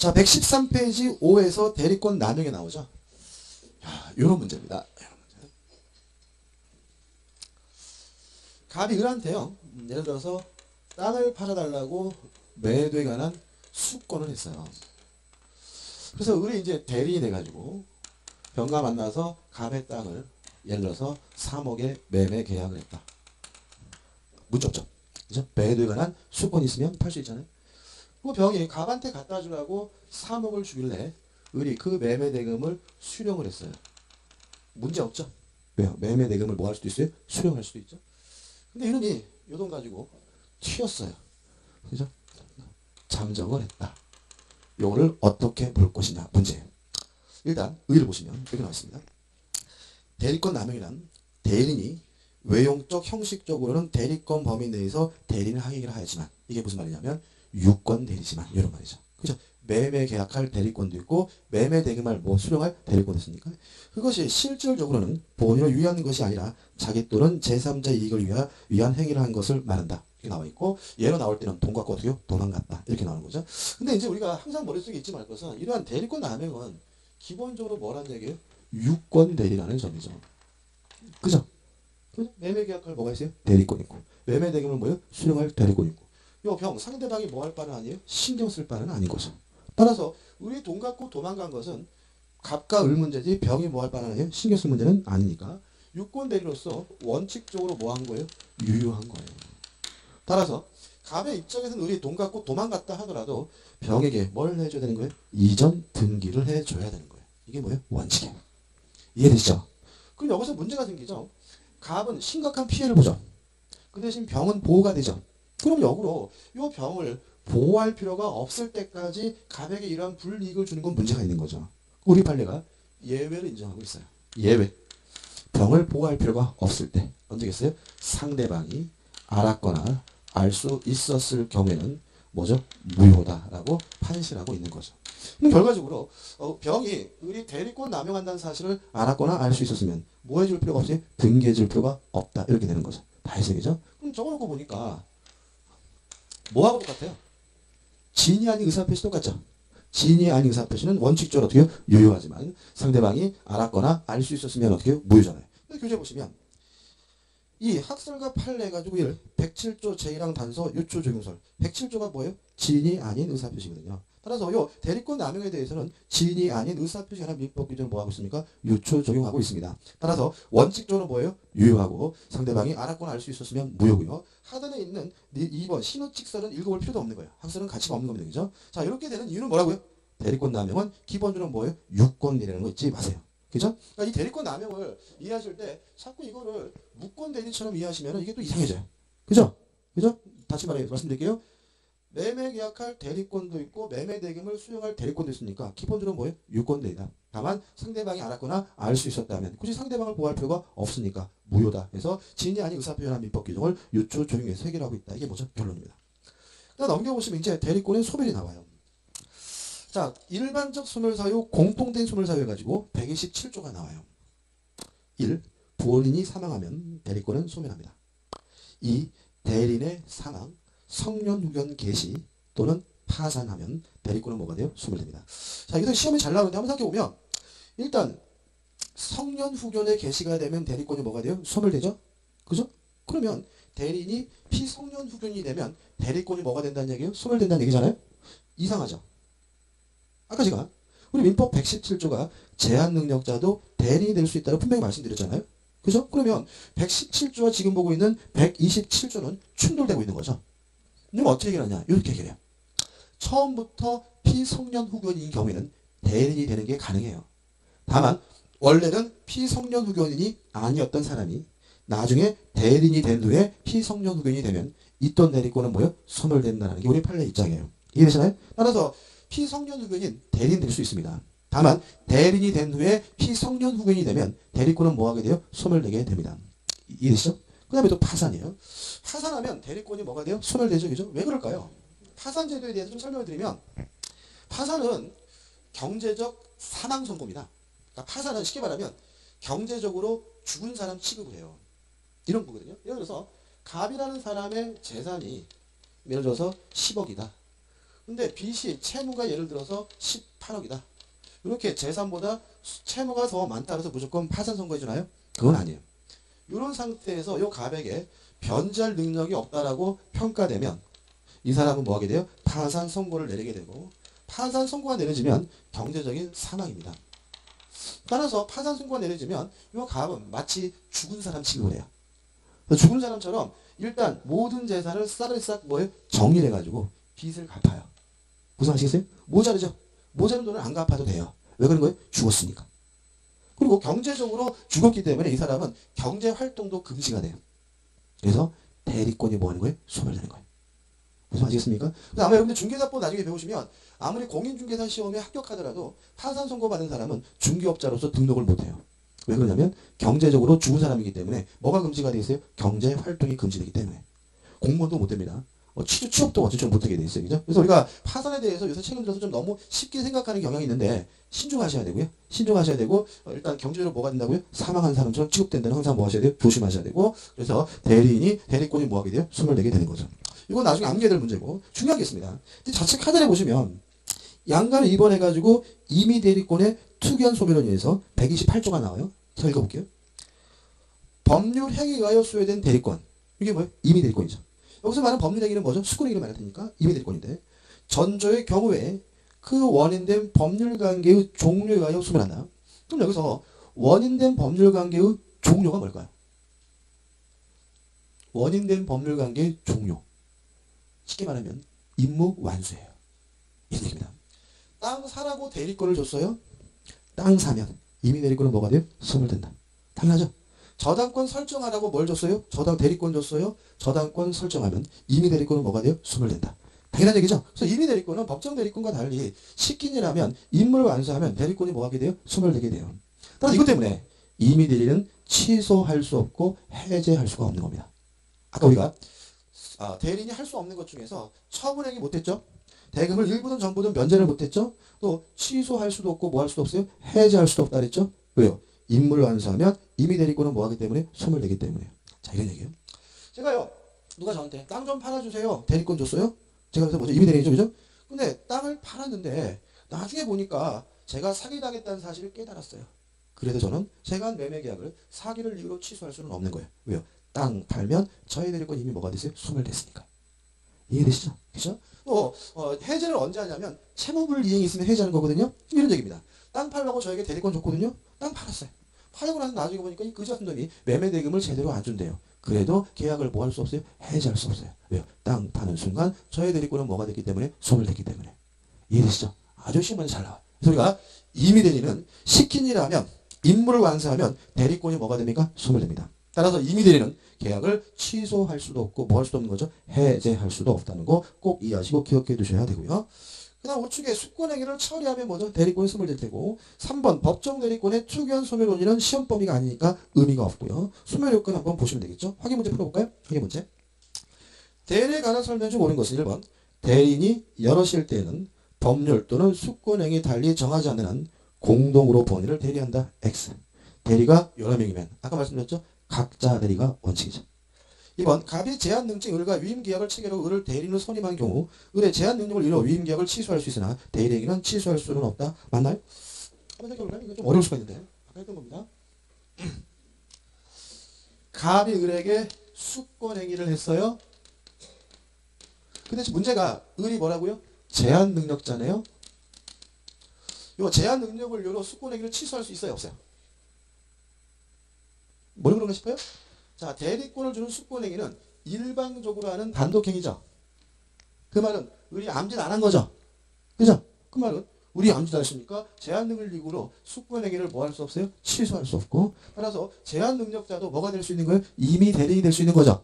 자, 113페이지 5에서 대리권 남용이 나오죠. 이런 문제입니다. 갑이 을한테요. 예를 들어서 땅을 팔아달라고 매도에 관한 수권을 했어요. 그래서 을이 이제 대리인이 돼가지고 병과 만나서 갑의 땅을 예를 들어서 3억에 매매 계약을 했다. 문제 없죠. 그죠? 매도에 관한 수권이 있으면 팔 수 있잖아요. 그 병이 갑한테 갖다 주라고 3억을 주길래 을이 그 매매 대금을 수령을 했어요. 문제 없죠. 왜요? 매매 대금을 뭐 할 수도 있어요? 수령할 수도 있죠. 근데 이놈이 요 돈 가지고 튀었어요. 그죠? 잠적을 했다. 요거를 어떻게 볼 것이냐 문제예요. 일단 의를 보시면 이렇게 나와 있습니다. 대리권 남용이란 대리인이 외용적 형식적으로는 대리권 범위 내에서 대리를 하기를 하였지만 이게 무슨 말이냐면 유권 대리지만 이런 말이죠. 그죠? 매매 계약할 대리권도 있고 매매 대금할 뭐 수령할 대리권도 있으니까 그것이 실질적으로는 본인을 위한 것이 아니라 자기 또는 제3자 이익을 위한 행위를 한 것을 말한다. 이렇게 나와 있고 예로 나올 때는 돈 갖고 어떻게 도망갔다 이렇게 나오는 거죠. 근데 이제 우리가 항상 머릿속에 잊지 말 것은 이러한 대리권 남용은 기본적으로 뭐라는 얘기예요? 유권 대리라는 점이죠. 그죠? 그죠? 매매 계약할 뭐가 있어요? 대리권 있고 매매 대금은 뭐예요? 수령할 대리권 있고 요 병 상대방이 뭐 할 바는 아니에요? 신경 쓸 바는 아닌 거죠. 따라서 우리 돈 갖고 도망간 것은 갑과 을 문제지 병이 뭐 할 바는 아니에요? 신경 쓸 문제는 아니니까 유권 대리로서 원칙적으로 뭐 한 거예요? 유효한 거예요. 따라서 갑의 입장에서는 을이 돈 갖고 도망갔다 하더라도 병에게 뭘 해줘야 되는 거예요? 이전 등기를 해줘야 되는 거예요. 이게 뭐예요? 원칙이에요. 이해되시죠? 그럼 여기서 문제가 생기죠. 갑은 심각한 피해를 보죠. 그 대신 병은 보호가 되죠. 그럼 역으로 이 병을 보호할 필요가 없을 때까지 갑에게 이러한 불이익을 주는 건 문제가 있는 거죠. 우리 판례가 예외를 인정하고 있어요. 예외. 병을 보호할 필요가 없을 때 언제겠어요? 상대방이 알았거나 알 수 있었을 경우에는 뭐죠? 무효다라고 판시하고 있는 거죠. 그럼 결과적으로 병이 을이 대리권 남용한다는 사실을 알았거나 알 수 있었으면 뭐 해줄 필요가 없어요? 등기해줄 필요가 없다 이렇게 되는 거죠. 다 해석이죠. 그럼 적어놓고 보니까 뭐하고 똑같아요? 진이 아닌 의사표시 똑같죠. 진이 아닌 의사표시는 원칙적으로 어떻게 유효하지만 상대방이 알았거나 알 수 있었으면 어떻게 무효잖아요. 교재 보시면 이 학설과 판례 가지고 이를 107조 제1항 단서 유초 적용설 107조가 뭐예요? 진이 아닌 의사표시거든요. 따라서 요 대리권 남용에 대해서는 진이 아닌 의사표시가 하나 민법 규정을 뭐 하고 있습니까? 유초 적용하고 있습니다. 따라서 원칙적으로 뭐예요? 유효하고 상대방이 알았거나 알 수 있었으면 무효고요. 하단에 있는 2번 신호칙설은 읽어볼 필요도 없는 거예요. 학설은 가치가 없는 겁니다. 그죠? 자 이렇게 되는 이유는 뭐라고요? 대리권 남용은 기본적으로 뭐예요? 유권이라는 거 잊지 마세요. 그죠? 그러니까 이 대리권 남용을 이해하실 때 자꾸 이거를 무권 대리처럼 이해하시면 이게 또 이상해져요. 그죠? 그죠? 다시 말씀드릴게요. 매매 계약할 대리권도 있고 매매 대금을 수령할 대리권도 있으니까 기본적으로 뭐예요? 유권 대리다. 다만 상대방이 알았거나 알 수 있었다면 굳이 상대방을 보호할 필요가 없으니까 무효다. 그래서 진이 아닌 의사표현한 민법 규정을 유초 적용해서 해결하고 있다. 이게 뭐죠? 결론입니다. 그다음 넘겨보시면 이제 대리권의 소멸이 나와요. 자, 일반적 소멸사유, 공통된 소멸사유 해가지고 127조가 나와요. 1. 부원인이 사망하면 대리권은 소멸합니다. 2. 대리인의 사망, 성년후견 개시 또는 파산하면 대리권은 뭐가 돼요? 소멸됩니다. 자, 여기서 시험에 잘 나오는데 한번 생각해보면 일단 성년후견의 개시가 되면 대리권이 뭐가 돼요? 소멸되죠? 그죠? 그러면 대리인이 피성년후견이 되면 대리권이 뭐가 된다는 얘기예요? 소멸된다는 얘기잖아요? 이상하죠? 아까 제가 우리 민법 117조가 제한능력자도 대리인이 될 수 있다고 분명히 말씀드렸잖아요. 그죠? 그러면 117조와 지금 보고 있는 127조는 충돌되고 있는 거죠. 그럼 어떻게 해결하냐? 이렇게 해결해요. 처음부터 피성년 후견인 경우에는 대리인이 되는 게 가능해요. 다만 원래는 피성년 후견인이 아니었던 사람이 나중에 대리인이 된 후에 피성년 후견이 되면 있던 대리권은 뭐예요? 소멸된다는 게 우리 판례 입장이에요. 이해되시나요? 따라서 피성년 후견인 대리인 될 수 있습니다. 다만 대리인이 된 후에 피성년 후견이 되면 대리권은 뭐하게 돼요? 소멸되게 됩니다. 이해되시죠? 그 다음에 또 파산이에요. 파산하면 대리권이 뭐가 돼요? 소멸되죠. 그죠? 왜 그럴까요? 파산 제도에 대해서 좀 설명을 드리면 파산은 경제적 사망 선고입니다. 그러니까 파산은 쉽게 말하면 경제적으로 죽은 사람 취급을 해요. 이런 거거든요. 예를 들어서 갑이라는 사람의 재산이 예를 들어서 10억이다. 근데 빚이 채무가 예를 들어서 18억이다. 이렇게 재산보다 채무가 더 많다 그래서 무조건 파산 선고해 주나요? 그건 아니에요. 이런 상태에서 이 갑에게 변제할 능력이 없다라고 평가되면 이 사람은 뭐 하게 돼요? 파산 선고를 내리게 되고, 파산 선고가 내려지면 경제적인 사망입니다. 따라서 파산 선고가 내려지면 이 갑은 마치 죽은 사람 취급을 해요. 죽은 사람처럼 일단 모든 재산을 싹 뭐예요? 정리를 해가지고 빚을 갚아요. 무슨 아시겠어요? 모자르죠? 모자른 돈을 안 갚아도 돼요. 왜 그런 거예요? 죽었으니까. 그리고 경제적으로 죽었기 때문에 이 사람은 경제 활동도 금지가 돼요. 그래서 대리권이 뭐 하는 거예요? 소멸되는 거예요. 무슨 아시겠습니까? 그래서 아마 여러분들 중개사법 나중에 배우시면 아무리 공인중개사 시험에 합격하더라도 파산 선고 받은 사람은 중개업자로서 등록을 못해요. 왜 그러냐면 경제적으로 죽은 사람이기 때문에 뭐가 금지가 되어 있어요? 경제 활동이 금지되기 때문에. 공무원도 못 됩니다. 취업도 어쨌든 못하게 돼 있어요. 그죠? 그래서 우리가 파산에 대해서 요새 최근 들어서 좀 너무 쉽게 생각하는 경향이 있는데 신중하셔야 되고요. 신중하셔야 되고 일단 경제적으로 뭐가 된다고요? 사망한 사람처럼 취급된다는 항상 뭐 하셔야 돼요? 조심하셔야 되고 그래서 대리권이 뭐 하게 돼요? 소멸되게 되는 거죠. 이건 나중에 암기해야 될 문제고 중요한 게 있습니다. 자책 하단에 보시면 양가를 입원해가지고 임의 대리권의 투기한 소멸에 의해서 128조가 나와요. 자 읽어볼게요. 법률 행위에 의하여 수여된 대리권. 이게 뭐예요? 임의 대리권이죠. 여기서 말하는 법률 행위는 뭐죠? 수권 행위를 말할 테니까 임의 대리권인데 전조의 경우에 그 원인된 법률관계의 종료에 의하여 소멸한다. 그럼 여기서 원인된 법률관계의 종료가 뭘까요? 원인된 법률관계의 종료. 쉽게 말하면 임무 완수예요. 이 얘기입니다. 땅 사라고 대리권을 줬어요. 땅 사면 임의 대리권은 뭐가 돼요? 소멸된다. 당연하죠. 저당권 설정하라고 뭘 줬어요? 대리권 줬어요. 저당권 설정하면 임의 대리권은 뭐가 돼요? 소멸된다. 당연한 얘기죠. 그래서 임의 대리권은 법정 대리권과 달리 시킨 일 하면 임무를 완수하면 대리권이 뭐 하게 돼요? 소멸되게 돼요. 따라서 이것 때문에 임의 대리는 취소할 수 없고 해제할 수가 없는 겁니다. 아까 우리가 대리인이 할 수 없는 것 중에서 처분행위 못했죠. 대금을 일부든 전부든 면제를 못했죠. 또 취소할 수도 없고 뭐 할 수도 없어요. 해제할 수도 없다 그랬죠. 왜요? 임무를 완수하면 임의 대리권은 뭐 하기 때문에 소멸되기 때문에. 자 이런 얘기예요. 제가요. 누가 저한테 땅 좀 팔아주세요. 대리권 줬어요. 제가 그래서 뭐죠? 임의 대리죠. 그죠? 근데 땅을 팔았는데 나중에 보니까 제가 사기당했다는 사실을 깨달았어요. 그래도 저는 제가 한 매매 계약을 사기를 이유로 취소할 수는 없는 거예요. 왜요? 땅 팔면 저의 대리권 이미 뭐가 됐어요? 소멸됐으니까. 이해되시죠? 그죠? 또 해제를 언제 하냐면 채무불 이행이 있으면 해제하는 거거든요. 이런 얘기입니다. 땅 팔라고 저에게 대리권 줬거든요. 땅 팔았어요. 팔고 나서 나중에 보니까 이 그지 같은 놈이 매매 대금을 제대로 안 준대요. 그래도 계약을 뭐 할 수 없어요? 해제할 수 없어요. 왜요? 땅 파는 순간 저의 대리권은 뭐가 됐기 때문에 소멸됐기 때문에. 이해되시죠? 아주 시험에 잘 나와. 그래서 우리가 임의 대리는 시킨 일을 하면 임무를 완수하면 대리권이 뭐가 됩니까? 소멸됩니다. 따라서 임의 대리는 계약을 취소할 수도 없고 뭐 할 수도 없는 거죠? 해제할 수도 없다는 거 꼭 이해하시고 기억해 두셔야 되고요. 그 다음 우측에 수권행위를 처리하면 뭐죠? 대리권이 소멸될 테고 3번 법정 대리권의 투기한 소멸 원인은 시험 범위가 아니니까 의미가 없고요. 소멸 요건 한번 보시면 되겠죠? 확인 문제 풀어볼까요? 확인 문제. 대리에 관한 설명 중 옳은 것은 1번 대리인이 여럿일 때에는 법률 또는 수권행위 달리 정하지 않는 한 공동으로 본인을 대리한다. X. 대리가 여러 명이면 아까 말씀드렸죠? 각자 대리가 원칙이죠. 2번 갑이 제한 능증 을과 위임 계약을 체결하고 을을 대리인으로 선임한 경우 을의 제한 능력을 이뤄 위임 계약을 취소할 수 있으나 대리행위는 취소할 수는 없다. 맞나요? 한번 생각해볼까요? 이거 좀 어려울 수가 있는데 아까 했던 겁니다. 갑이 을에게 수권행위를 했어요. 근데 문제가 을이 뭐라고요? 제한 능력자네요. 이 제한 능력을 이뤄 수권행위를 취소할 수 있어요? 없어요? 뭘 그런가 싶어요? 자, 대리권을 주는 수권행위는 일방적으로 하는 단독행위죠. 그 말은 우리 암짓 안 한 거죠. 그죠? 그 말은 우리 암짓 안 했으니까 제한 능력으로 수권행위를 뭐 할 수 없어요? 취소할 수 없고 따라서 제한 능력자도 뭐가 될 수 있는 거예요? 이미 대리인이 될 수 있는 거죠.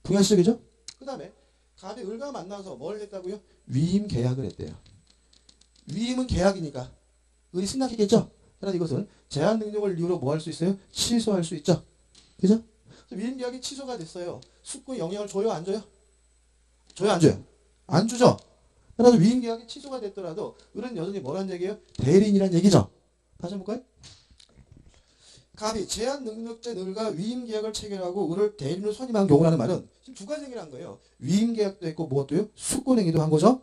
동의하시죠? 그죠? 그 다음에 갑이 을과 만나서 뭘 했다고요? 위임 계약을 했대요. 위임은 계약이니까 을이 승낙이겠죠? 그래서 이것은 제한 능력을 이유로 뭐 할 수 있어요? 취소할 수 있죠. 그죠? 위임 계약이 취소가 됐어요. 수권 영향을 줘요? 안 줘요? 줘요? 안 줘요? 안 주죠? 그래서 위임 계약이 취소가 됐더라도 을은 여전히 뭐란 얘기예요? 대리인이란 얘기죠. 다시 한번 볼까요? 갑이 제한 능력자 을과 위임 계약을 체결하고 을을 대리인으로 선임한 경우라는 말은 지금 두 가지 행위를 한 거예요. 위임 계약도 했고 무엇도요? 수권 행위도 한 거죠.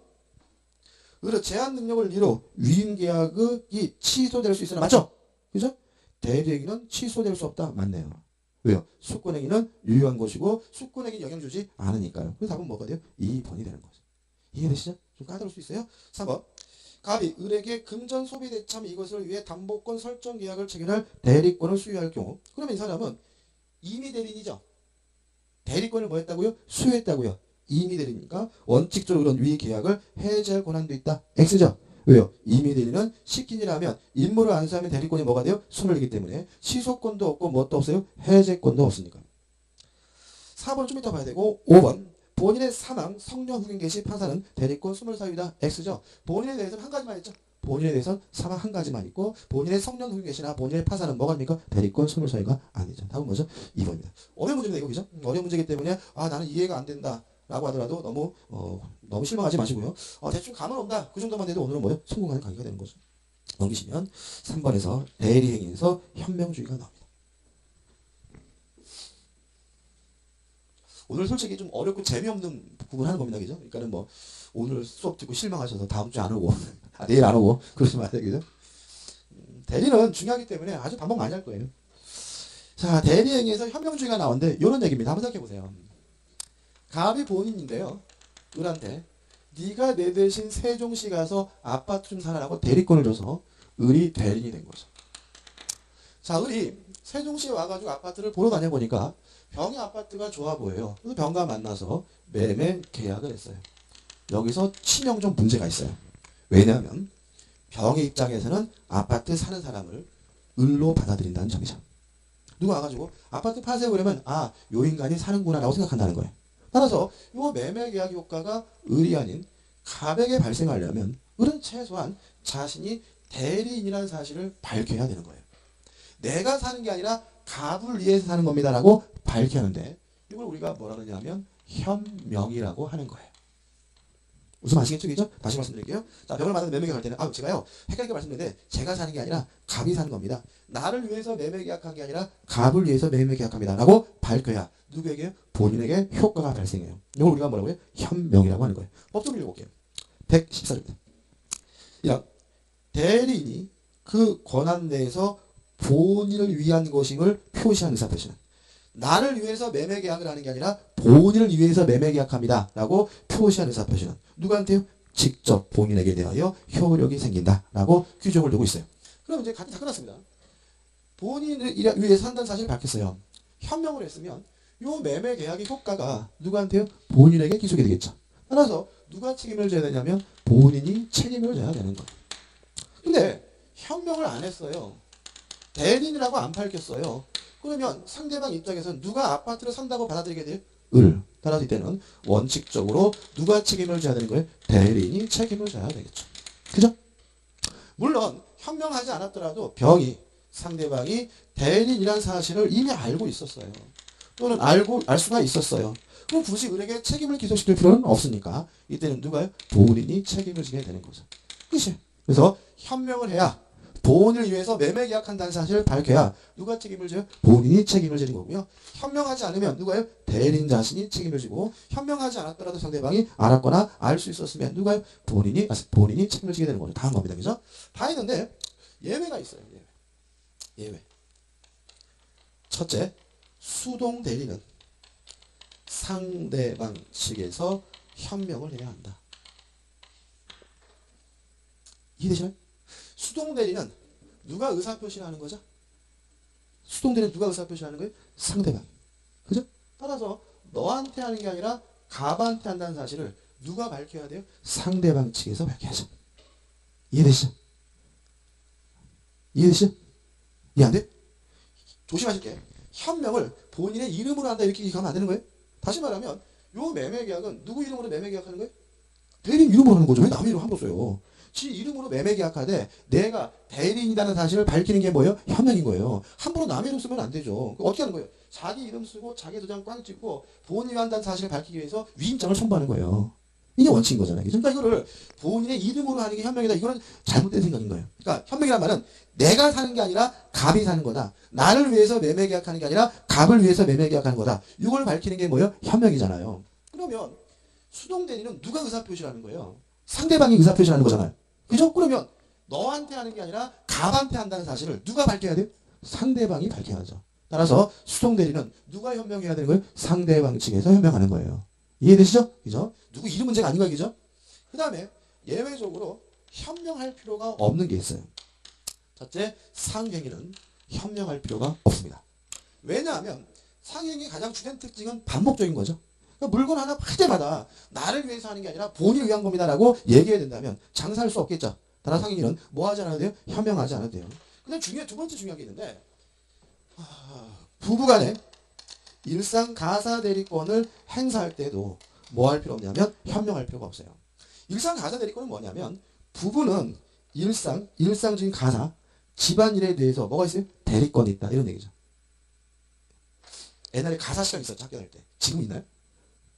의뢰 제한 능력을 이로 위임 계약이 취소될 수 있으나 맞죠? 그죠? 대리행위는 취소될 수 없다. 맞네요. 왜요? 수권행위는 유효한 것이고 수권행위 영향 주지 않으니까요. 그래서 답은 뭐가 돼요? 2번이 되는 거죠. 이해되시죠? 좀 까다로울 수 있어요. 3번. 갑이 을에게 금전 소비 대참 이것을 위해 담보권 설정 계약을 체결할 대리권을 수여할 경우 그러면 이 사람은 임의 대리인이죠. 대리권을 뭐 했다고요? 수여했다고요. 임의 대리니까 원칙적으로 위 계약을 해제할 권한도 있다. X죠. 왜요? 임의 대리는 시킨 일 하면 임무를 안 수하면 대리권이 뭐가 돼요? 소멸이기 때문에 취소권도 없고 뭣도 없어요? 해제권도 없으니까. 4번은 좀 이따 봐야 되고 5번 본인의 사망, 성년 후견 개시 파산은 대리권 소멸 사유이다. X죠. 본인에 대해서는 한 가지만 있죠. 본인에 대해서는 사망 한 가지만 있고 본인의 성년 후견 개시나 본인의 파산은 뭐가 됩니까? 대리권 소멸 사유가 아니죠. 답은 뭐죠? 2번입니다. 어려운 문제입니다. 이거 그죠? 어려운 문제이기 때문에 나는 이해가 안 된다. 라고 하더라도 너무 실망하지 마시고요. 대충 감은 온다. 그 정도만 돼도 오늘은 뭐요? 성공하는 강의가 되는 거죠. 넘기시면 3번에서 대리행위에서 현명주의가 나옵니다. 오늘 솔직히 좀 어렵고 재미없는 부분 하는 겁니다. 그죠? 그러니까는 뭐 오늘 수업 듣고 실망하셔서 다음 주에 안 오고 내일 안 오고 그러지 마세요. 그죠? 대리는 중요하기 때문에 아주 반복 많이 할 거예요. 자, 대리행위에서 현명주의가 나오는데 이런 얘기입니다. 한번 생각해 보세요. 갑이 본인인데요. 을한테 네가 내 대신 세종시 가서 아파트 좀 사라고 대리권을 줘서 을이 대리인이 된 거죠. 자, 을이 세종시에 와가지고 아파트를 보러 다녀보니까 병의 아파트가 좋아 보여요. 그래서 병과 만나서 매매 계약을 했어요. 여기서 치명적 문제가 있어요. 왜냐하면 병의 입장에서는 아파트 사는 사람을 을로 받아들인다는 점이죠. 누가 와가지고 아파트 파세요 그러면 요 인간이 사는구나 라고 생각한다는 거예요. 따라서 이 매매 계약 효과가 을이 아닌 갑에게 발생하려면 을은 최소한 자신이 대리인이라는 사실을 밝혀야 되는 거예요. 내가 사는 게 아니라 갑을 위해서 사는 겁니다 라고 밝혀야 하는데 이걸 우리가 뭐라 그러냐면 현명이라고 하는 거예요. 무슨 아시겠죠? 그죠? 다시 말씀드릴게요. 자, 병을 받는 매매 계약할 때는 제가요 헷갈리게 말씀드렸는데 제가 사는 게 아니라 갑이 사는 겁니다. 나를 위해서 매매 계약한 게 아니라 갑을 위해서 매매 계약합니다 라고 밝혀야 누구에게? 본인에게 효과가 발생해요. 이걸 우리가 뭐라고 해요? 현명이라고 하는 거예요. 법조를 읽어볼게요. 114조입니다. 1. 대리인이 그 권한 내에서 본인을 위한 것임을 표시하는 의사표시는 나를 위해서 매매 계약을 하는 게 아니라 본인을 위해서 매매 계약합니다 라고 표시하는 의사표시는 누구한테요? 직접 본인에게 대하여 효력이 생긴다 라고 규정을 두고 있어요. 그럼 이제 다 끝났습니다. 본인을 위해서 한다는 사실을 밝혔어요. 현명을 했으면 요 매매 계약의 효과가 누구한테요? 본인에게 기속이 되겠죠. 따라서 누가 책임을 져야 되냐면 본인이 책임을 져야 되는 거예요. 근데 현명을 안 했어요. 대리인이라고 안 밝혔어요. 그러면 상대방 입장에서는 누가 아파트를 산다고 받아들이게 돼요? 을. 따라서 이때는 원칙적으로 누가 책임을 져야 되는 거예요? 대리인이 책임을 져야 되겠죠. 그죠? 물론 현명하지 않았더라도 병이 상대방이 대리인이라는 사실을 이미 알고 있었어요. 또는 알 수가 있었어요. 그럼 굳이 을에게 책임을 기소시킬 필요는 없으니까 이때는 누가요? 본인이 책임을 지게 되는 거죠. 그치? 그래서 현명을 해야 본인을 위해서 매매 계약한다는 사실을 밝혀야 누가 책임을 져요? 본인이 책임을 지는 거고요. 현명하지 않으면 누가요? 대리인 자신이 책임을 지고 현명하지 않았더라도 상대방이 알았거나 알 수 있었으면 누가요? 본인이 책임을 지게 되는 거죠. 다 한 겁니다. 그죠? 다 했는데 예외가 있어요. 예외. 첫째, 수동 대리는 상대방 측에서 현명을 해야 한다. 이해되시나요? 수동 대리는 누가 의사표시를 하는 거죠? 수동 대리는 누가 의사표시를 하는 거예요? 상대방. 그죠? 따라서 너한테 하는 게 아니라 갑한테 한다는 사실을 누가 밝혀야 돼요? 상대방 측에서 밝혀야죠. 이해되시죠? 이해되시죠? 이해 안 돼? 조심하실게요. 현명을 본인의 이름으로 한다 이렇게 가면 안 되는 거예요. 다시 말하면 요 매매 계약은 누구 이름으로 매매 계약하는 거예요? 대리인 이름으로 하는 거죠. 왜 남의 이름 함부로 써요? 지 이름으로 매매 계약하되 내가 대리인이라는 사실을 밝히는 게 뭐예요? 현명인 거예요. 함부로 남의 이름 쓰면 안 되죠. 어떻게 하는 거예요? 자기 이름 쓰고 자기 도장 꽝 찍고 본인이 한다는 사실을 밝히기 위해서 위임장을 첨부하는 거예요. 이게 원칙인 거잖아요. 그러니까 이거를 본인의 이름으로 하는 게 현명이다. 이거는 잘못된 생각인 거예요. 그러니까 현명이란 말은 내가 사는 게 아니라 갑이 사는 거다. 나를 위해서 매매 계약하는 게 아니라 갑을 위해서 매매 계약하는 거다. 이걸 밝히는 게 뭐예요? 현명이잖아요. 그러면 수동 대리는 누가 의사표시를 하는 거예요? 상대방이 의사표시를 하는 거잖아요. 그죠? 그러면 너한테 하는 게 아니라 갑한테 한다는 사실을 누가 밝혀야 돼요? 상대방이 밝혀야죠. 따라서 수동대리는 누가 현명해야 되는 거예요? 상대방 측에서 현명하는 거예요. 이해되시죠? 그죠? 누구 이름 문제가 아닌 거예요. 그죠? 그 다음에 예외적으로 현명할 필요가 없는 게 있어요. 첫째, 상행위는 현명할 필요가 없습니다. 왜냐하면 상행위 가장 주된 특징은 반복적인 거죠. 그러니까 물건 하나 팔 때마다 나를 위해서 하는 게 아니라 본인을 위한 겁니다라고 얘기해야 된다면 장사할 수 없겠죠. 따라 상행위는 뭐 하지 않아도 돼요? 현명하지 않아도 돼요. 근데 두 번째 중요한 게 있는데 부부간에 일상 가사 대리권을 행사할 때도 뭐 할 필요 없냐면 현명할 필요가 없어요. 일상 가사 대리권은 뭐냐면 부부는 일상적인 가사 집안일에 대해서 뭐가 있어요? 대리권이 있다 이런 얘기죠. 옛날에 가사 시간 있었죠 학교 다닐 때. 지금 있나요?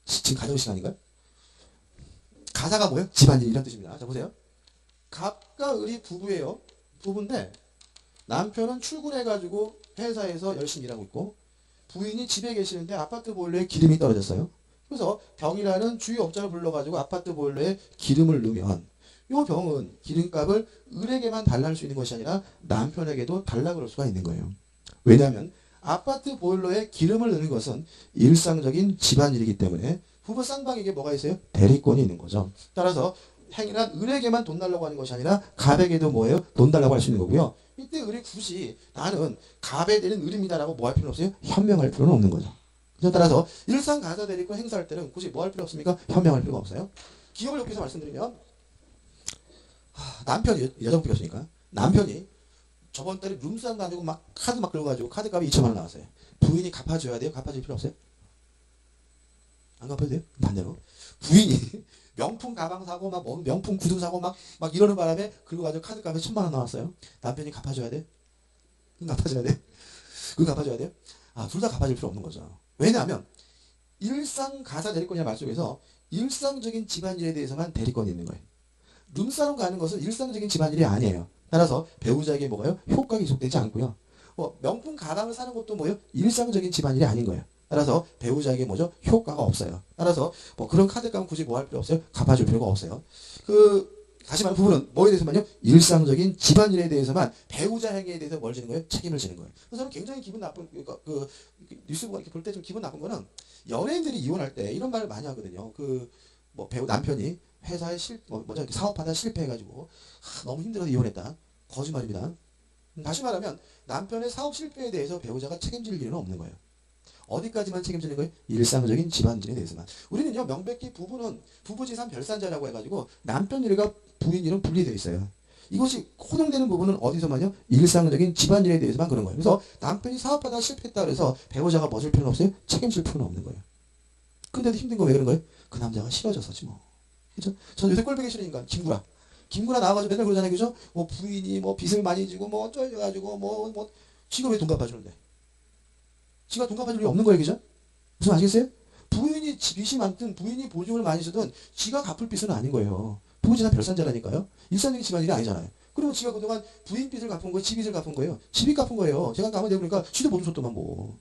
지금 가정 시간인가요? 가사가 뭐예요? 집안일 이런 뜻입니다. 자 보세요. 갑과 을이 부부예요. 부부인데 남편은 출근해가지고 회사에서 열심히 일하고 있고 부인이 집에 계시는데 아파트 보일러에 기름이 떨어졌어요. 그래서 병이라는 주유업자를 불러가지고 아파트 보일러에 기름을 넣으면 이 병은 기름값을 을에게만 달라할 수 있는 것이 아니라 남편에게도 달라 그럴 수가 있는 거예요. 왜냐하면 아파트 보일러에 기름을 넣는 것은 일상적인 집안일이기 때문에 부부 쌍방에게 뭐가 있어요? 대리권이 있는 거죠. 따라서 행위는 을에게만 돈 달라고 하는 것이 아니라 갑에게도 뭐예요? 돈 달라고 할 수 있는 거고요. 이때 을이 굳이 나는 갑에 대는 을입니다라고 뭐 할 필요는 없어요? 현명할 필요는 없는 거죠. 따라서 일상 가사 대리권 행사할 때는 굳이 뭐 할 필요 없습니까? 현명할 필요가 없어요. 기억을 옆에서 말씀드리면 남편이 여자분이었으니까 남편이 저번 달에 룸싸움도 아니고 막 카드 막 긁어가지고 카드값이 2천만 원 나왔어요. 부인이 갚아줘야 돼요? 갚아줄 필요 없어요? 안 갚아도 돼요? 반대로 부인이 명품 가방 사고 막 명품 구두 사고 막 이러는 바람에 긁어가지고 카드값이 1,000만 원 나왔어요. 남편이 갚아줘야 돼? 갚아줘야 돼? 그거 갚아줘야 돼요? 둘 다 갚아줄 필요 없는 거죠. 왜냐하면 일상 가사 대리권이라는 말 속에서 일상적인 집안일에 대해서만 대리권이 있는 거예요. 룸사롱 가는 것은 일상적인 집안일이 아니에요. 따라서 배우자에게 뭐가요? 효과가 지속되지 않고요. 명품 가방을 사는 것도 뭐예요? 일상적인 집안일이 아닌 거예요. 따라서 배우자에게 뭐죠? 효과가 없어요. 따라서 그런 카드값은 굳이 뭐 할 필요 없어요? 갚아줄 필요가 없어요. 다시 말하면 부부는 뭐에 대해서만요? 일상적인 집안일에 대해서만 배우자 행위에 대해서 뭘 지는 거예요? 책임을 지는 거예요. 그래서 저는 굉장히 기분 나쁜 뉴스 이렇게 볼 때 좀 기분 나쁜 거는 연예인들이 이혼할 때 이런 말을 많이 하거든요. 배우 남편이 회사에 사업하다 실패해가지고 너무 힘들어서 이혼했다. 거짓말입니다. 다시 말하면 남편의 사업 실패에 대해서 배우자가 책임질 일은 없는 거예요. 어디까지만 책임지는 거예요? 일상적인 집안일에 대해서만. 우리는요 명백히 부부는 부부지산 별산자라고 해가지고 남편 일과 부인 일은 분리되어 있어요. 이것이 혼용되는 부분은 어디서만요? 일상적인 집안일에 대해서만 그런 거예요. 그래서 남편이 사업하다 실패했다 그래서 배우자가 멎을 필요는 없어요? 책임질 필요는 없는 거예요. 근데도 힘든 거 왜 그런 거예요? 그 남자가 싫어져서지 뭐. 그죠? 전 요새 꼴보기 싫은 인간 김구라 나와가지고 맨날 그러잖아요. 그죠? 부인이 빚을 많이 지고 어쩌가지고 지가 왜 돈 갚아주는데? 지가 돈 갚아줄 일 없는 거예요. 그죠? 무슨 아시겠어요? 부인이 빚이 많든 부인이 보증을 많이 쓰든 지가 갚을 빚은 아닌 거예요. 부부지산 별산자라니까요. 일상적인 집안일이 아니잖아요. 그리고 지가 그동안 부인 빚을 갚은 거예요? 지 빚을 갚은 거예요? 집이 갚은 거예요. 제가 가면 되고 그러니까 지도 보증 줬더만 뭐.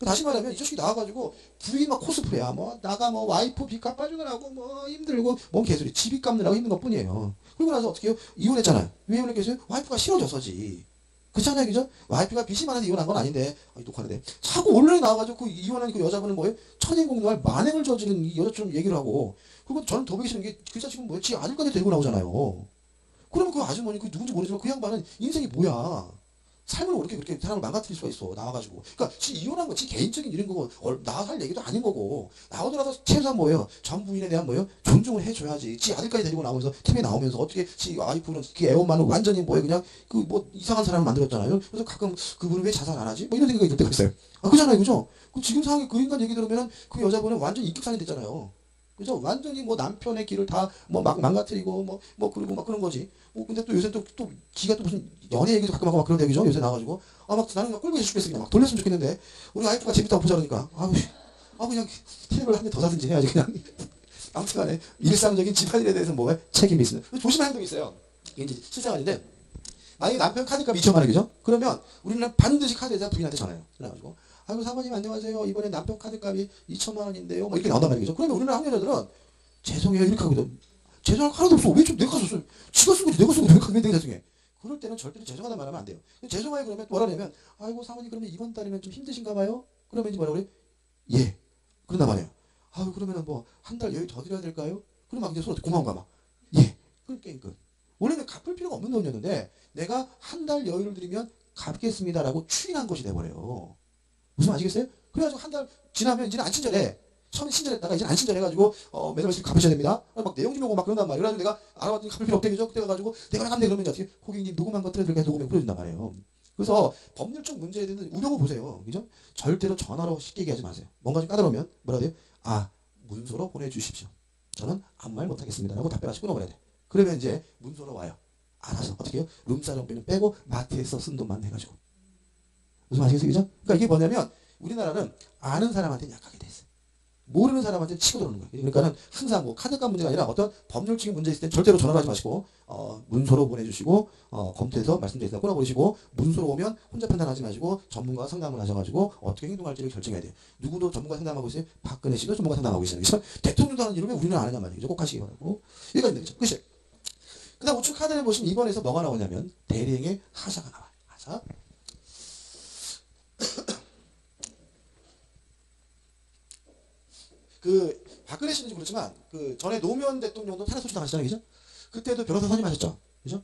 다시 말하면 이 자식이 나와가지고 부인 코스프레야 나가 와이프 빚 갚아주느라고 힘들고 뭔 개소리 집이 갚느라고 힘든 것 뿐이에요. 그리고 나서 어떻게 해요? 이혼했잖아요. 왜 이혼했겠어요? 와이프가 싫어져서지. 그렇잖아요. 그죠? 와이프가 빚이 많아서 이혼한 건 아닌데 녹화하는데 자꾸 언론에 나와가지고 그 이혼한 그 여자분은 뭐예요? 천인공노할 만행을 저지른 이 여자처럼 얘기를 하고 그리고 저는 더 보기 싫은 게 그 자식은 뭐예요? 지 아들까지 데리고 나오잖아요. 그러면 그 아주머니 그 누군지 모르지만 그 양반은 인생이 뭐야? 삶을 그렇게 사람을 망가뜨릴 수가 있어 나와가지고. 그러니까 지 이혼한 건 지 개인적인 일인 거고 나와서 할 얘기도 아닌 거고 나오더라도 최소한 뭐예요? 전 부인에 대한 뭐예요? 존중을 해줘야지. 지 아들까지 데리고 나오면서 TV에 나오면서 어떻게 지 와이프는 그 애엄마는 완전히 그냥 이상한 사람을 만들었잖아요. 그래서 가끔 그분은 왜 자살 안 하지? 이런 생각이 들 때가 있어요. 그잖아요. 그죠? 지금 상황에 그 인간 얘기 들으면 그 여자분은 완전 인격살인 됐잖아요. 그죠? 완전히 남편의 길을 다 망가뜨리고 그리고 그런 거지. 근데 또 요새 또 지가 또 무슨 연애 얘기도 가끔 하고 그런 얘기죠. 요새 나와가지고 나는 꼴보기 죽겠어 그냥 돌렸으면 좋겠는데 우리 와이프가 재밌다고 보자 그러니까 그냥 TV를 한 대 더 사든지 해야지 그냥. 아무튼간에 일상적인 집안일에 대해서 뭐가 책임이 있어요. 조심할 행동이 있어요. 이게 이제 실생활인데 만약에 남편 카드값 2천만 원이죠. 그러면 우리는 반드시 카드에다 부인한테 전화해요. 그래가지고 사모님 안녕하세요. 이번에 남편 카드값이 2천만 원인데요. 이렇게 나온단 말이죠. 그러면 우리나라 한여자들은 죄송해요 이렇게 하거든. 재정할 거 하나도 없어. 왜 좀 내가 줬어? 지가 쓴 거지. 내가 쓴 거지. 왜 강변 내가 재정해? 그럴 때는 절대로 재정하다 말하면 안 돼요. 재정하에 그러면 뭐라 그러면 아이고 사모님 그러면 이번 달에는 좀 힘드신가 봐요? 그러면 이제 뭐라 그래? 예. 그런단 말이에요. 아유 그러면은 뭐 한 달 여유 더 드려야 될까요? 그러면 이제 서로 고마운가 봐. 예. 그럼 게임 끝. 원래는 갚을 필요가 없는 돈이었는데 내가 한 달 여유를 드리면 갚겠습니다라고 추인한 것이 돼버려요. 무슨 아시겠어요? 그래가지고 한 달 지나면 이제는 안 친절해. 처음에 친절했다가 이제 안 친절해가지고 매달 며칠 갚으셔야 됩니다. 막 내용 좀 오고 막 그런단 말이에요. 그래가지고 내가 알아봤더니 갚을 필요 없대 그죠? 그때 가가지고 내가 나간대 그러면 이제 어떻게 고객님 녹음한 것들을 그렇게 녹음해 보여준단 말이에요. 그래서 법률적 문제에 대해서 우려고 보세요. 그죠? 절대로 전화로 쉽게 얘기하지 마세요. 뭔가 좀 까다로우면 뭐라 해야 돼요? 아 문서로 보내주십시오. 저는 아무 말 못하겠습니다. 라고 답변하시고 끊어버려야 돼. 그러면 이제 문서로 와요. 알아서 어떻게 해요? 룸사롱비는 빼고 마트에서 쓴 돈만 해가지고. 무슨 말이겠어요? 그죠? 그러니까 이게 뭐냐면 우리나라는 아는 사람한테 약하게 돼 있어요. 모르는 사람한테 치고 들어오는 거예요. 그러니까는 항상 뭐 카드값 문제가 아니라 어떤 법률적인 문제 있을 땐 절대로 전화를 하지 마시고 문서로 보내주시고 검토해서 말씀드리다 끊어버리시고 문서로 오면 혼자 판단하지 마시고 전문가와 상담을 하셔가지고 어떻게 행동할지를 결정해야 돼요. 누구도 전문가 상담하고 있어요. 박근혜 씨도 전문가 상담하고 있어요. 그래서 대통령도 하는 일을 우리는 안 하냔 말이죠. 꼭 하시기 바라고. 여기가 있는 거죠. 끝이. 그 다음 우측 카드를 보시면 2번에서 뭐가 나오냐면 대리행의 하자가 나와요. 하자. 그 박근혜 씨는 그렇지만 그 전에 노무현 대통령도 탄핵 소추 당하셨잖아요, 그죠? 그때도 변호사 선임하셨죠, 그죠?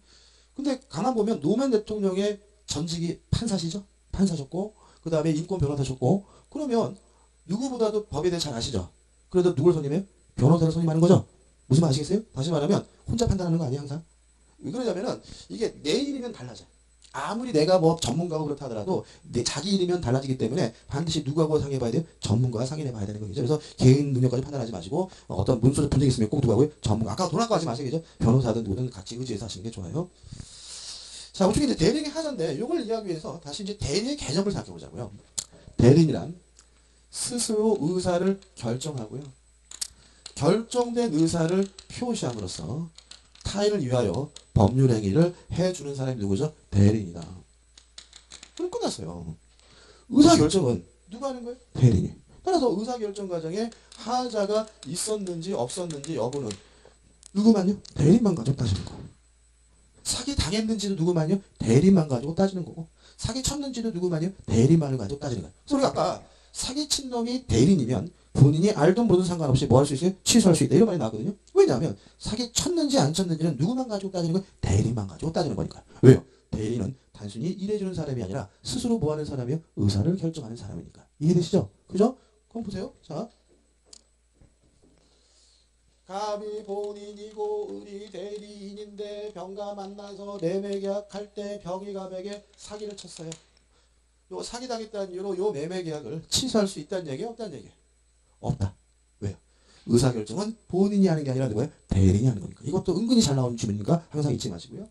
근데 가만 보면 노무현 대통령의 전직이 판사시죠, 판사셨고 그 다음에 인권 변호사셨고 그러면 누구보다도 법에 대해 잘 아시죠? 그래도 누굴 선임해요? 변호사를 선임하는 거죠. 무슨 말 아시겠어요? 다시 말하면 혼자 판단하는 거 아니에요, 항상? 왜 그러냐면은 이게 내 일이면 달라져요. 아무리 내가 뭐 전문가고 그렇다 하더라도 내 자기 일이면 달라지기 때문에 반드시 누구하고 상의해봐야 돼요? 전문가와 상의해봐야 되는 거죠. 그래서 개인 능력까지 판단하지 마시고 어떤 문서적 분쟁이 있으면 꼭 누구하고요? 전문가. 아까 돈 아까 하지 마세요. 그죠? 변호사든 누구든 같이 의지해서 하시는 게 좋아요. 자, 우측에 이제 대리인의 하자인데 이걸 이해하기 위해서 다시 이제 대리인의 개념을 생각해 보자고요. 대리인이란 스스로 의사를 결정하고요. 결정된 의사를 표시함으로써 타인을 위하여 법률 행위를 해주는 사람이 누구죠? 대리인이다. 그럼 끝났어요. 의사결정은 누가 하는 거예요? 대리인이. 따라서 의사결정 과정에 하자가 있었는지 없었는지 여부는 누구만요? 대리인만 가지고 따지는 거예요. 사기 당했는지도 누구만요? 대리인만 가지고 따지는 거고 사기 쳤는지도 누구만요? 대리인만을 가지고 따지는 거예요. 그래서 우리가 아까 사기친 놈이 대리인이면 본인이 알든 모르든 상관없이 뭐 할 수 있어요? 취소할 수 있다. 이런 말이 나왔거든요. 왜냐하면 사기 쳤는지 안 쳤는지는 누구만 가지고 따지는 거예요? 대리만 가지고 따지는 거니까. 왜요? 대리는 단순히 일해주는 사람이 아니라 스스로 뭐 하는 사람이요? 의사를 결정하는 사람이니까. 이해되시죠? 그죠? 그럼 보세요. 자, 갑이 본인이고 을이 대리인인데 병과 만나서 매매계약할 때 병이 갑에게 사기를 쳤어요. 요 사기당했다는 이유로 요 매매계약을 취소할 수 있다는 얘기예요? 없다는 얘기예요? 없다. 왜요? 의사결정은 본인이 하는 게 아니라 누가요? 대리인이 하는 거니까. 이것도 은근히 잘 나오는 질문이니까 항상 잊지 마시고요.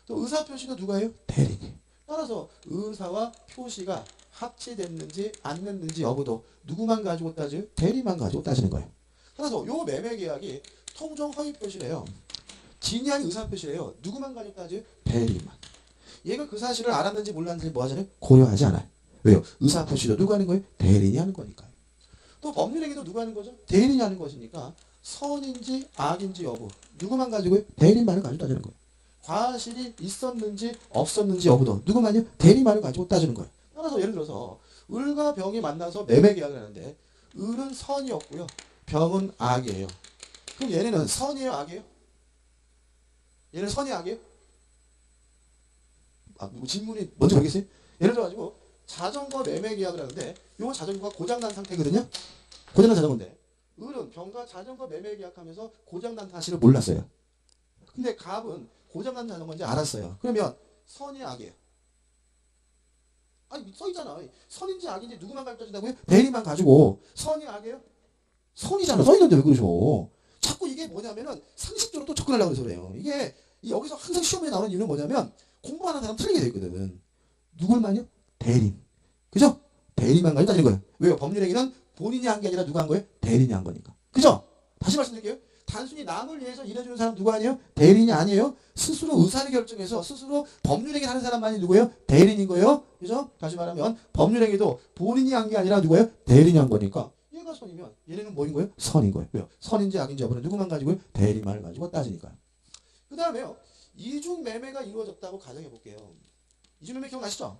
또 의사표시도 누가 해요? 대리인이. 따라서 의사와 표시가 합치됐는지 안 됐는지 여부도 누구만 가지고 따져요? 대리만 가지고 따지는 거예요. 따라서 요 매매계약이 통정 허위표시래요. 진위한 의사표시래요. 누구만 가지고 따져요? 대리인만. 얘가 그 사실을 알았는지 몰랐는지 뭐 하잖아요? 고려하지 않아요. 왜요? 의사표시도 누가 하는 거예요? 대리인이 하는 거니까요. 또 법률행위도 누가 하는 거죠? 대리인이 하는 것이니까 선인지 악인지 여부 누구만 가지고요? 대리인만을 가지고 따지는 거예요. 과실이 있었는지 없었는지 여부도 누구만요? 대리인만을 가지고 따지는 거예요. 따라서 예를 들어서 을과 병이 만나서 매매계약을 하는데 을은 선이었고요. 병은 악이에요. 그럼 얘네는 선이에요? 악이에요? 얘는 선이 악이에요? 질문이 뭔지 모르겠어요? 예를 들어가지고 자전거 매매 계약을 하는데 이 자전거가 고장난 상태거든요. 고장난 자전거인데 을은 병과 자전거 매매 계약하면서 고장난 사실을 몰랐어요. 근데 갑은 고장난 자전거인지 알았어요. 그러면 선이 악이에요? 아니 써있잖아. 선인지 악인지 누구만 가지고 따진다고요? 대리만 가지고. 선이 악이에요? 선이잖아. 써있는데 왜 그러셔? 자꾸 이게 뭐냐면은 상식적으로 또 접근하려고 해서 그래요. 이게 여기서 항상 시험에 나오는 이유는 뭐냐면 공부하는 사람 틀리게 돼 있거든. 누굴만요? 대리인. 그죠? 대리만 가지고 따지는 거예요. 왜요? 법률행위는 본인이 한 게 아니라 누가 한 거예요? 대리인이 한 거니까. 그죠? 다시 말씀드릴게요. 단순히 남을 위해서 일해주는 사람 누구 아니에요? 대리인이 아니에요. 스스로 의사를 결정해서 스스로 법률행위 하는 사람만이 누구예요? 대리인인 거예요. 그죠? 다시 말하면 법률행위도 본인이 한 게 아니라 누구예요? 대리인이 한 거니까. 얘가 얘가 선이면 얘네는 뭐인 거예요? 선인 거예요. 왜요? 선인지 악인지 여부는 누구만 가지고요? 대리만을 가지고 따지니까요. 그 다음에요. 이중매매가 이루어졌다고 가정해 볼게요. 이중매매 기억나시죠?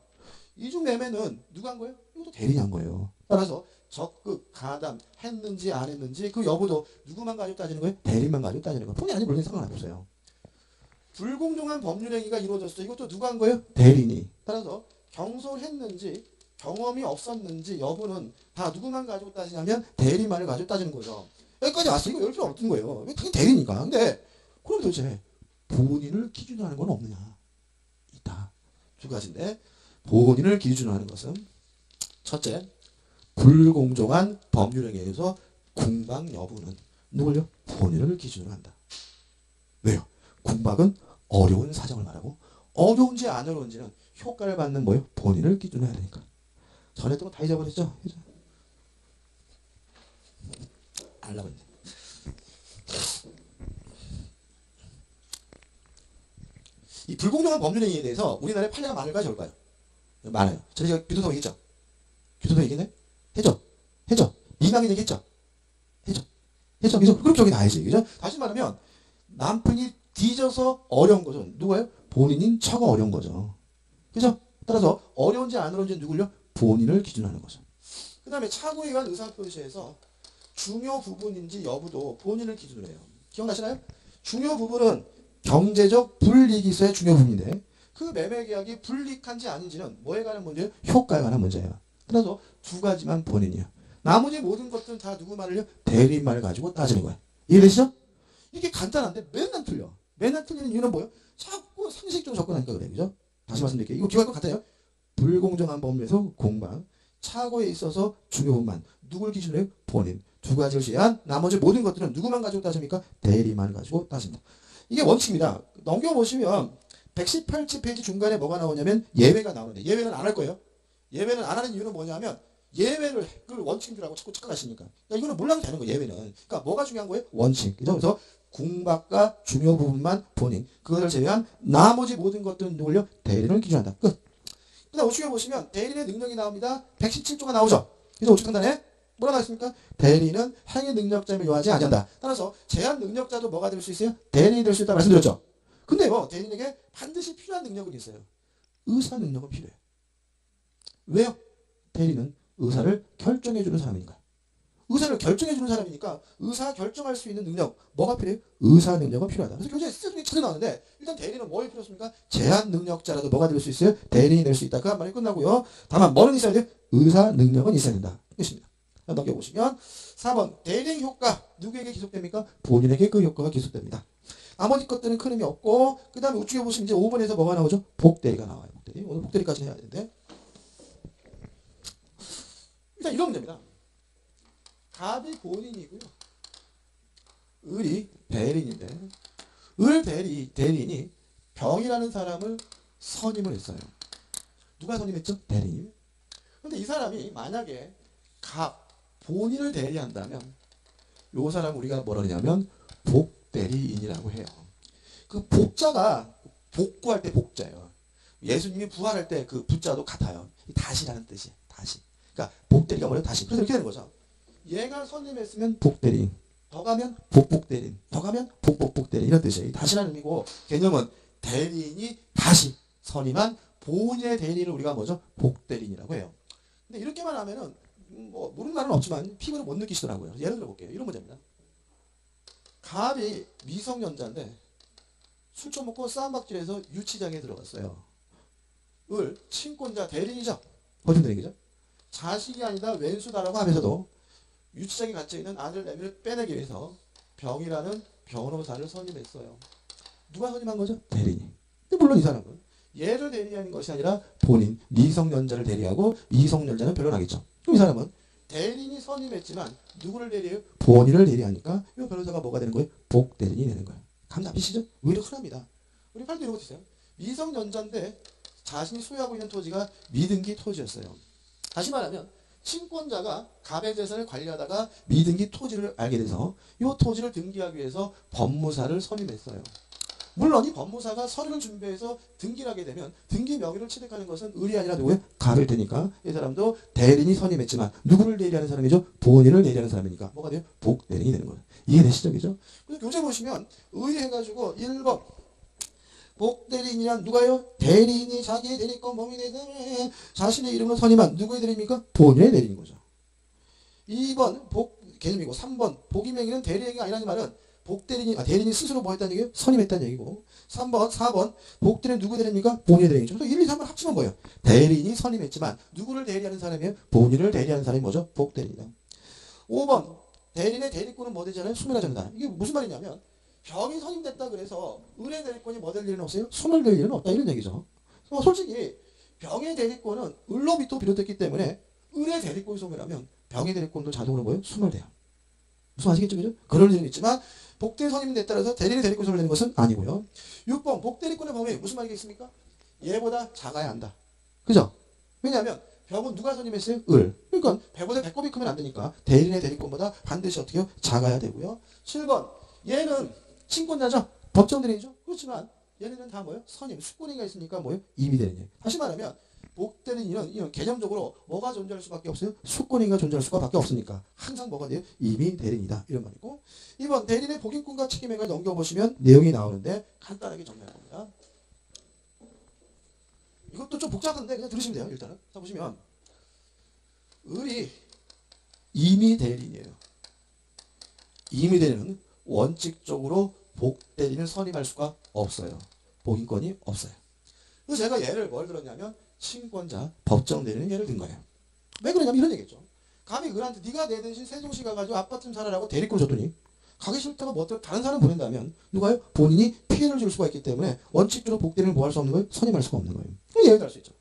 이중매매는 누가 한 거예요? 이것도 대리인이 한 거예요. 따라서 적극, 가담, 했는지 안 했는지 그 여부도 누구만 가지고 따지는 거예요? 대리만 가지고 따지는 거예요. 본인이 아니 물론 상관없어요. 불공정한 법률행위가 이루어졌어요. 이것도 누가 한 거예요? 대리인이. 따라서 경솔했는지 경험이 없었는지 여부는 다 누구만 가지고 따지냐면 대리만을 가지고 따지는 거죠. 여기까지 왔어. 이거 열 필요 없는 거예요. 당연히 대리니까. 근데 그럼 도대체 본인을 기준으로 하는 건 없느냐? 있다. 두 가지인데 본인을 기준으로 하는 것은 첫째, 불공정한 법률행위에 의해서 궁박 여부는 누굴요? 본인을 기준으로 한다. 왜요? 궁박은 어려운 사정을 말하고 어려운지 안 어려운지는 효과를 받는 뭐예요? 본인을 기준으로 해야 되니까. 전에 했던 거 다 잊어버렸죠? 알라버렸네. 이 불공정한 법률행위에 대해서 우리나라의 판례가 많을까요? 적을까요? 많아요. 전에 제가 교통사고 얘기했죠? 교통사고 얘기했네? 했죠? 했죠? 이낙연 얘기했죠? 했죠? 했죠? 그래서 그렇게 적이 나야지. 그죠? 다시 말하면 남편이 뒤져서 어려운 거죠. 누가요? 본인인 처가 어려운 거죠. 그죠? 따라서 어려운지 안 어려운지 누굴요? 본인을 기준하는 거죠. 그 다음에 차고에 관한 의사표시에서 중요 부분인지 여부도 본인을 기준으로 해요. 기억나시나요? 중요 부분은 경제적 불이익에서의 중요 부분인데 그 매매 계약이 불이익한지 아닌지는 뭐에 관한 문제예요? 효과에 관한 문제예요. 따라서 두 가지만 본인이에요. 나머지 모든 것들은 다 누구 말을요? 대리인말을 가지고 따지는 거예요. 이해되시죠? 이게 간단한데 맨날 틀려. 맨날 틀리는 이유는 뭐예요? 자꾸 상식적으로 접근하니까 그래요. 그죠? 다시 말씀드릴게요. 이거 기억할 것 같아요. 불공정한 법률에서 공방, 착오에 있어서 중요 부분만 누굴 기준으로 해요? 본인. 두 가지를 제한 나머지 모든 것들은 누구만 가지고 따집니까? 대리만 가지고 따집니다. 이게 원칙입니다. 넘겨보시면 118페이지 중간에 뭐가 나오냐면 예외가 나오는데 예외는 안 할 거예요. 예외는 안 하는 이유는 뭐냐면 예외를 그걸 원칙인 줄 알고 자꾸 착각하시니까. 그러니까 이거는 몰라도 되는 거예요. 예외는. 그러니까 뭐가 중요한 거예요? 원칙. 그죠? 그래서 궁박과 중요 부분만 본인. 그것을 제외한 나머지 모든 것들은 누굴요? 대리를 기준한다. 끝. 그다음 우측에 보시면 대리인의 능력이 나옵니다. 117조가 나오죠. 그래서 우측 상단에 뭐라 나있습니까? 대리인은 행위 능력자임을 요하지 아니한다. 따라서 제한 능력자도 뭐가 될 수 있어요? 대리인이 될 수 있다 말씀드렸죠. 근데 뭐 대리인에게 반드시 필요한 능력은 있어요. 의사 능력은 필요해요. 왜요? 대리는 의사를 결정해주는 사람이니까. 의사를 결정해주는 사람이니까 의사 결정할 수 있는 능력 뭐가 필요해요? 의사 능력은 필요하다. 그래서 교재에 쓰기 전에 나오는데 일단 대리는 뭐에 필요했습니까? 제한 능력자라도 뭐가 될 수 있어요? 대리인이 될 수 있다. 그 한 말이 끝나고요. 다만 뭐는 있어야 돼요? 의사 능력은 있어야 된다. 끝입니다. 넘겨보시면 4번 대리인 효과 누구에게 기속됩니까? 본인에게 그 효과가 기속됩니다. 나머지 것들은 큰 의미 없고 그 다음에 우측에 보시면 이제 5번에서 뭐가 나오죠? 복대리가 나와요. 복대리. 오늘 복대리까지 해야 되는데 일단 이런 문제입니다. 갑이 본인이고요. 을이 대리인인데 을 대리인이 병이라는 사람을 선임을 했어요. 누가 선임했죠? 대리인. 근데 이 사람이 만약에 갑 본인을 대리한다면 요 사람 우리가 뭐라 그러냐면 복대리인이라고 해요. 그 복자가 복구할 때 복자예요. 예수님이 부활할 때 그 부자도 같아요. 다시라는 뜻이에요. 다시. 그러니까 복대리가 뭐래요? 다시. 그래서 이렇게 되는 거죠. 얘가 선임했으면 복대리인. 더 가면 복복대리인. 더 가면 복복복대리인. 이런 뜻이에요. 다시라는 의미고 개념은 대리인이 다시 선임한 본인의 대리인을 우리가 뭐죠? 복대리인이라고 해요. 근데 이렇게만 하면은 뭐 모르는 말은 없지만 피부를 못 느끼시더라고요. 예를 들어 볼게요. 이런 문제입니다. 갑이 미성년자인데 술 처먹고 싸움박질해서 유치장에 들어갔어요. 을 친권자 대리인이죠. 거짓 대리인이죠. 자식이 아니다 왼수다라고 하면서도 유치장에 갇혀있는 아들 내미를 빼내기 위해서 병이라는 변호사를 선임했어요. 누가 선임한 거죠? 대리인이. 물론 이 사람은 얘를 대리하는 것이 아니라 본인 미성년자를 대리하고 미성년자는 변론하겠죠. 그럼 이 사람은 대리인이 선임했지만 누구를 대리해요? 본인을 대리하니까 이 변호사가 뭐가 되는 거예요? 복대리인이 되는 거예요. 감 잡히시죠? 의외로 흔합니다. 우리 팔도 이런 거 있어요. 미성년자인데 자신이 소유하고 있는 토지가 미등기 토지였어요. 다시 말하면 친권자가 갑의 재산을 관리하다가 미등기 토지를 알게 돼서 이 토지를 등기하기 위해서 법무사를 선임했어요. 물론 이 법무사가 서류를 준비해서 등기를 하게 되면 등기 명의를 취득하는 것은 을이 아니라 누구예요? 갑일 테니까 이 사람도 대리인이 선임했지만 누구를 대리하는 사람이죠? 본인을 대리하는 사람이니까 뭐가 돼요? 복대리인이 되는 거예요. 이해되시죠? 그죠? 그래서 교재 보시면 의해가지고 1번 복대리인이란 누가요? 대리인이 자기의 대리권 범위에 대해 자신의 이름을 선임한 누구의 대리입니까? 본인의 대리인 거죠. 2번 복 개념이고 3번 복임행위는 대리행위가 아니라는 말은 대리인이 스스로 뭐 했다는 얘기예요? 선임했다는 얘기고 3번 4번 복대리는 누구 대리입니까? 본인의 대리인이죠. 그래서 1, 2, 3번 합치면 뭐예요? 대리인이 선임했지만 누구를 대리하는 사람이에요? 본인을 대리하는 사람이 뭐죠? 복대리이다. 5번 대리인의 대리권은 뭐 되잖아요? 소멸하 전다. 이게 무슨 말이냐면 병이 선임됐다 그래서 을의 대리권이 뭐 될 일은 없어요? 소멸될 일은 없다 이런 얘기죠. 솔직히 병의 대리권은 을로부터 비롯됐기 때문에 을의 대리권이 소멸하면 병의 대리권도 자동으로 뭐예요? 소멸돼요. 무슨 아시겠죠? 그죠? 그럴 일은 있지만 복대 선임에 따라서 대리인의 대리권 소멸되는 것은 아니고요. 6번 복대리권의 범위 무슨 말이겠습니까? 얘보다 작아야 한다. 그죠? 왜냐하면 병은 누가 선임했어요? 을. 그러니까 배보다 배꼽이 크면 안 되니까 대리인의 대리권보다 반드시 어떻게 해요? 작아야 되고요. 7번 얘는 친권자죠? 법정 대리인이죠? 그렇지만 얘네는 다 뭐예요? 선임, 수권인가 있으니까 뭐예요? 임의 대리인. 다시 말하면 복대리인은 이런 개념적으로 뭐가 존재할 수밖에 없어요? 수권인가 존재할 수가 밖에 없으니까 항상 뭐가 돼요? 임의 대리인이다 이런 말이고 2번 대리인의 복임권과 책임행을 넘겨보시면 내용이 나오는데 간단하게 정리할 겁니다. 이것도 좀 복잡한데 그냥 들으시면 돼요. 일단은 자 보시면 을이 임의 대리인이에요. 임의 대리인은 원칙적으로 복대리인을 선임할 수가 없어요. 복임권이 없어요. 그래서 제가 예를 뭘 들었냐면 친권자, 법정 대리인 예를 든 거예요. 왜 그러냐면 이런 얘기죠. 감히 을한테 네가 내 대신 세종시 가가지고 아파트 좀 사라라고 대리권 줬더니 가기 싫다고 뭐 다른 사람 보낸다면 누가요? 본인이 피해를 줄 수가 있기 때문에 원칙적으로 복대리인을 뭐 할 수 없는 거예요? 선임할 수가 없는 거예요. 예를 들어 수 있죠.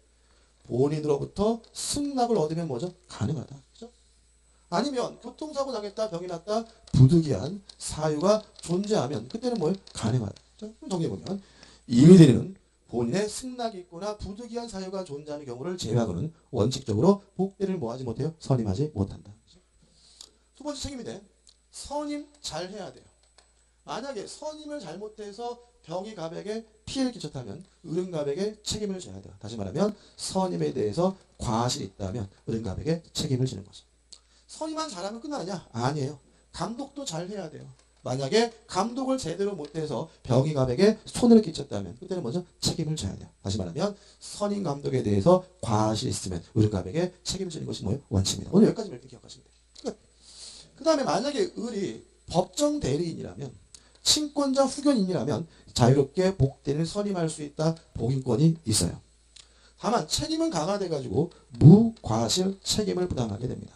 본인으로부터 승낙을 얻으면 뭐죠? 가능하다. 그죠? 아니면 교통사고 나겠다, 병이 났다, 부득이한 사유가 존재하면 그때는 뭐예요? 가능하다. 정리해보면 임의 대리는 본인의 승낙이 있거나 부득이한 사유가 존재하는 경우를 제외하고는 원칙적으로 복대를 뭐하지 못해요? 선임하지 못한다. 두 번째 책임이 돼. 선임 잘 해야 돼요. 만약에 선임을 잘못해서 병이 갑에게 피해를 끼쳤다면 을은 갑에게 책임을 져야 돼요. 다시 말하면 선임에 대해서 과실이 있다면 을은 갑에게 책임을 지는 거죠. 선임만 잘하면 끝나느냐? 아니에요. 감독도 잘 해야 돼요. 만약에 감독을 제대로 못해서 병이 갑에게 손해를 끼쳤다면 그때는 먼저 책임을 져야 돼요. 다시 말하면 선임 감독에 대해서 과실이 있으면 을은 갑에게 책임을 지는 것이 뭐예요? 원칙입니다. 오늘 여기까지 이렇게 기억하시면 돼요. 그 다음에 만약에 을이 법정 대리인이라면 친권자 후견인이라면 자유롭게 복대리인을 선임할 수 있다. 복임권이 있어요. 다만 책임은 강화돼 가지고 무과실 책임을 부담하게 됩니다.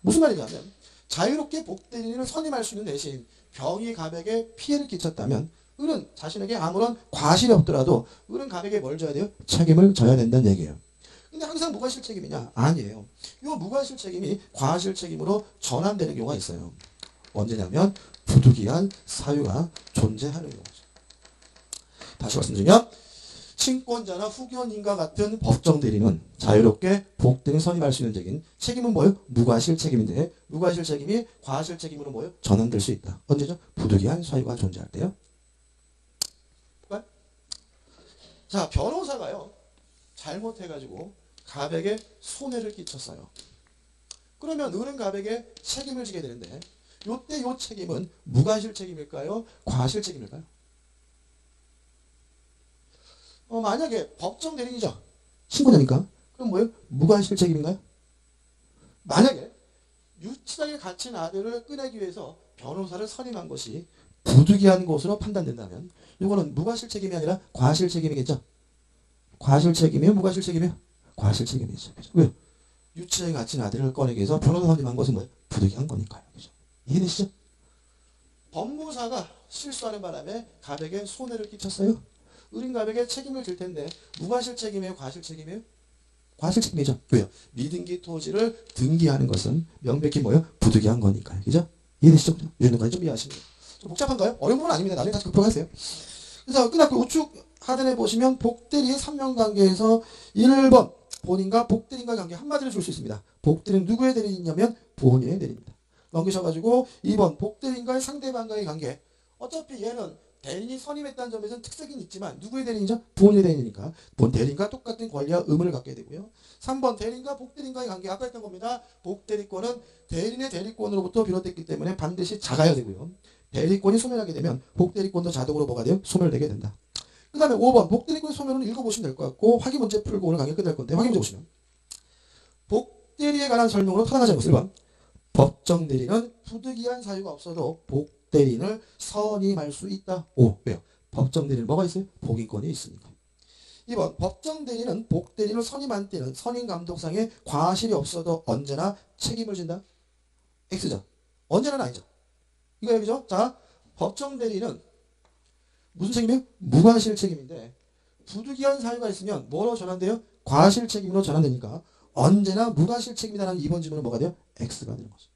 무슨 말이냐면 자유롭게 복대리인을 선임할 수 있는 대신 병이 갑에게 피해를 끼쳤다면 을은 자신에게 아무런 과실이 없더라도 을은 갑에게 뭘 져야 돼요? 책임을 져야 된다는 얘기예요. 근데 항상 무과실 책임이냐? 아니에요. 이 무과실 책임이 과실 책임으로 전환되는 경우가 있어요. 언제냐면 부득이한 사유가 존재하는 경우죠. 다시 말씀드리면 친권자나 후견인과 같은 법정 대리는 자유롭게 복대리인 선임할 수 있는 책임은 뭐예요? 무과실 책임인데 무과실 책임이 과실 책임으로 뭐예요? 전환될 수 있다. 언제죠? 부득이한 사유가 존재할 때요. 자, 변호사가요 잘못해가지고 갑에게 손해를 끼쳤어요. 그러면 을은 갑에게 책임을 지게 되는데 요때 요 책임은 무과실 책임일까요? 과실 책임일까요? 만약에 법정 대리인이죠. 신고자니까. 그럼 뭐예요? 무과실 책임인가요? 만약에 유치장에 갇힌 아들을 꺼내기 위해서 변호사를 선임한 것이 부득이한 것으로 판단된다면 이거는 무과실 책임이 아니라 과실 책임이겠죠. 과실 책임이요? 무과실 책임이요? 과실 책임이죠. 왜요? 유치장에 갇힌 아들을 꺼내기 위해서 변호사 선임한 것은 뭐예요? 부득이한 거니까요. 그죠? 이해되시죠? 법무사가 실수하는 바람에 갑에게 손해를 끼쳤어요. 을인 갑에게 책임을 질 텐데 무과실 책임이에요? 과실 책임이에요? 과실 책임이죠. 왜요? 미등기 토지를 등기하는 것은 명백히 뭐예요? 부득이한 거니까요. 그죠? 이해되시죠? 이 정도까지 좀 이해하시면 돼요. 좀 복잡한가요? 어려운 건 아닙니다. 나중에 다시 극복하세요. 그래서 끝났고 우측 하단에 보시면 복대리의 3명 관계에서 1번 본인과 복대리인과 관계 한마디로 줄 수 있습니다. 복대리는 누구의 대리인이냐면 본인의 대리입니다. 넘기셔가지고 2번 복대리인과의 상대방과의 관계. 어차피 얘는 대리인이 선임했다는 점에서는 특색이 있지만 누구의 대리인이죠? 본인의 대리인이니까 본 대리인과 똑같은 권리와 의무를 갖게 되고요. 3번 대리인과 복대리인과의 관계 아까 했던 겁니다. 복대리권은 대리인의 대리권으로부터 비롯됐기 때문에 반드시 작아야 되고요. 대리권이 소멸하게 되면 복대리권도 자동으로 뭐가 돼요? 소멸되게 된다. 그 다음에 5번 복대리권 소멸은 읽어보시면 될 것 같고 확인 문제 풀고 오늘 강의 끝날 건데 확인 문제 보시면 복대리에 관한 설명으로 타당하지 않고 1번 법정 대리는 부득이한 사유가 없어도 복대리인을 선임할 수 있다. 오, 왜요? 법정 대리는 뭐가 있어요? 복인권이 있으니까. 2번 법정 대리는 복대리인을 선임한 때는 선임 감독상의 과실이 없어도 언제나 책임을 진다. X죠. 언제나는 아니죠. 이거 여기죠. 자, 법정 대리는 무슨 책임이에요? 무과실 책임인데 부득이한 사유가 있으면 뭐로 전환돼요? 과실 책임으로 전환되니까 언제나 무과실 책임이다라는 2번 질문은 뭐가 돼요? X가 되는 거죠.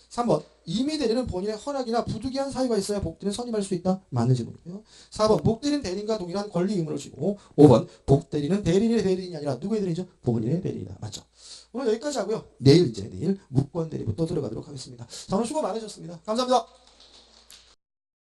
3번 임의 대리는 본인의 허락이나 부득이한 사유가 있어야 복대리는 선임할 수 있다. 맞는 질문이고요. 4번 복대리는 대리인과 동일한 권리 의무를 지고 5번 복대리는 대리인의 대리인이 아니라 누구의 대리인이죠? 본인의 대리인이다. 맞죠? 오늘 여기까지 하고요. 내일 문권 대리부터 들어가도록 하겠습니다. 자, 오늘 수고 많으셨습니다. 감사합니다.